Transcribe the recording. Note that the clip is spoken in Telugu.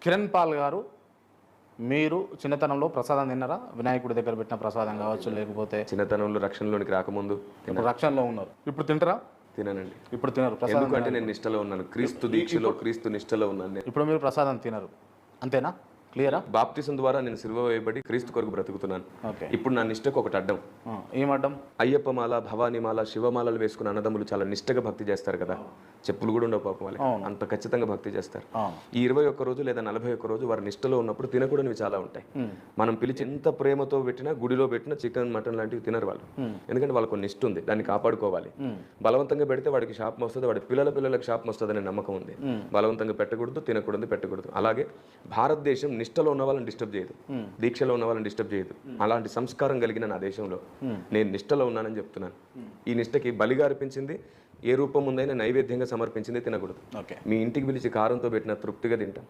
కిరణ్ పాల్ గారు, మీరు చిన్నతనంలో ప్రసాదం తిన్నారా? వినాయకుడి దగ్గర పెట్టిన ప్రసాదం కావచ్చు, లేకపోతే చిన్నతనంలో రక్షణలోనికి రాకముందు ఇప్పుడు రక్షణలో ఉన్నారు, ఇప్పుడు తింటారా? తిననండి. ఇప్పుడు తినరు ప్రసాదం. ఎందుకంటే నేను నిష్టలో ఉన్నాను, క్రీస్తు దీక్షలో, క్రీస్తు నిష్టలో ఉన్నాను నేను. ఇప్పుడు మీరు ప్రసాదం తినరు, అంతేనా? క్లియరా? బాప్తిసం ద్వారా నేను సిలువ వేయబడి క్రీస్తు కొరకు బ్రతుకుతున్నాను. ఓకే. ఇప్పుడు నా నిష్టకు ఒకటి అడ్డం. ఏం అడ్డం? అయ్యప్పమాల, భవానీమాల, శివమాలలు వేసుకున్న అన్నదమ్ములు చాలా నిష్టగా భక్తి చేస్తారు కదా. చెప్పులు కూడా ఉండవు పాపం వాళ్ళకి, అంత ఖచ్చితంగా భక్తి చేస్తారు. ఈ 21 రోజు లేదా 41 రోజు వారి నిష్టలో ఉన్నప్పుడు తినకూడనివి చాలా ఉంటాయి. మనం పిలిచి ఎంత ప్రేమతో పెట్టినా, గుడిలో పెట్టినా చికెన్ మటన్ లాంటివి తినరు వాళ్ళు. ఎందుకంటే వాళ్ళకు నిష్ట ఉంది, దాన్ని కాపాడుకోవాలి. బలవంతంగా పెడితే వాడికి శాపం వస్తుంది, వాడి పిల్లలకు శాపం వస్తుంది అనే నమ్మకం ఉంది. బలవంతంగా పెట్టకూడదు, తినకూడదు, పెట్టకూడదు. అలాగే భారతదేశం నిష్టలో ఉన్న వాళ్ళని డిస్టర్బ్ చేయదు, దీక్షలో ఉన్న వాళ్ళని డిస్టర్బ్ చేయదు. అలాంటి సంస్కారం కలిగిన నా దేశంలో నేను నిష్టలో ఉన్నానని చెప్తున్నాను. ఈ నిష్టకి బలిగా అర్పించింది, ఏ రూపం ఉందైనా నైవేద్యంగా సమర్పించింది తినకూడదు. మీ ఇంటికి పిలిచి కారంతో పెట్టిన తృప్తిగా తింటాం.